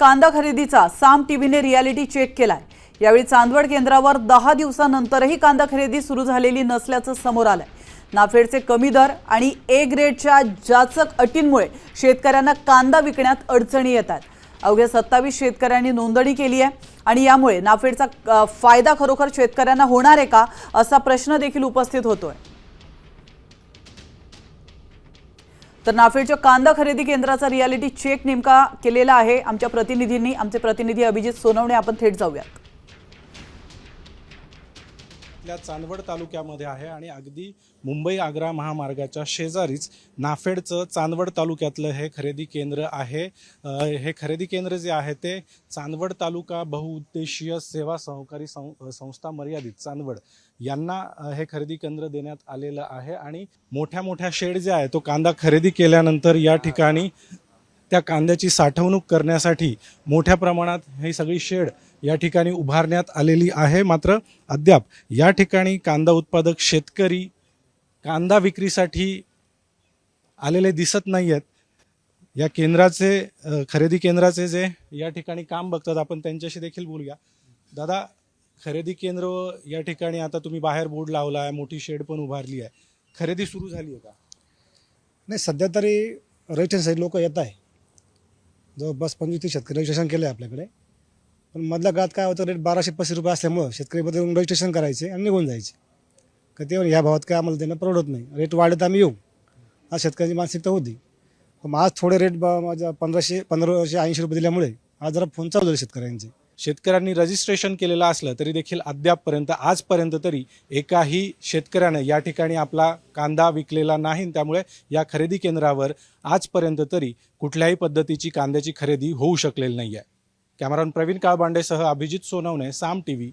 कांदा खरेदीचा साम टीव्हीने reality check केलाय। यावेळी चांदवड केंद्रावर 10 दिवसांनंतरही कांदा खरेदी सुरू झालेली नसल्याचं समोर आलंय। नाफेडचे कमी दर आणि ए ग्रेडच्या जाचक अटींमुळे शेतकऱ्यांना कांदा विकण्यात अडचणी येतात। अवघ्या 27 शेतकऱ्यांनी नोंदणी केली आहे आणि यामुळे नाफेडचा फायदा खरोखर शेतकऱ्यांना होणार आहे का असा प्रश्न देखील उपस्थित होतोय। तर नाफेडच्या कांदा खरेदी केंद्राचा रियालिटी चेक नेमका केलेला आहे आमच्या प्रतिनिधींनी। आमचे प्रतिनिधी अभिजित सोनवणे, आपण थेट जाऊयात। चांदवड तालुक्यामध्ये आहे आणि अगदी मुंबई आग्रा महामार्गाच्या शेजारीच नाफेडचं चांदवड तालुक्यातलं हे खरेदी केंद्र आहे। हे खरेदी केंद्र जे आहे ते चांदवड तालुका बहुउद्देशीय सेवा सहकारी संस्था मर्यादित चांदवड यांना हे खरेदी केंद्र देण्यात आलेलं आहे। आणि मोठ्या शेड जे आहे तो कांदा खरेदी केल्यानंतर या ठिकाणी त्या कांद्याची साठवणूक करण्यासाठी मोठ्या प्रमाणात ही सगळी शेड या ठिकाणी उभारण्यात आलेली आहे। मात्र अद्याप या ठिकाणी कांदा उत्पादक शेतकरी कांदा विक्रीसाठी आलेले दिसत नाही आहेत। या केंद्राचे खरेदी केंद्राचे जे या ठिकाणी काम बघतात आपण त्यांच्याशी देखील बोलूया। दादा, खरेदी केंद्र या ठिकाणी आता तुम्ही बाहेर बोर्ड लावला आहे, मोठी शेड पण उभारली आहे, खरेदी सुरू झाली आहे का? नाही, सध्या तरी रजिस्ट्रेशन लोक येत आहे। जवळपास 25 शेतकरी रजिस्ट्रेशन केलं आहे आपल्याकडे। पण मधल्या काळात काय होतं, रेट 1235 रुपये असल्यामुळं शेतकरी बदलून रजिस्ट्रेशन करायचे आणि निघून जायचे। का ते ह्या भावात काय आम्हाला देणं परवडत नाही, रेट वाढत आम्ही येऊ, आज शेतकऱ्याची मानसिकता होती। पण आज थोडे रेट माझ्या 1580 रुपये दिल्यामुळे आज जरा फोन चालू झाले शेतकऱ्यांचे। शेतकऱ्यांनी रजिस्ट्रेशन केलेलं असलं तरी देखील अद्यापपर्यंत आजपर्यंत तरी एकाही शेतकऱ्याने या ठिकाणी आपला कांदा विकलेला नाही। त्यामुळे या खरेदी केंद्रावर आजपर्यंत तरी कुठल्याही पद्धतीची कांद्याची खरेदी होऊ शकलेली नाही आहे। कॅमेरामन प्रवीण काळबांडेसह अभिजित सोनवणे, साम टीव्ही,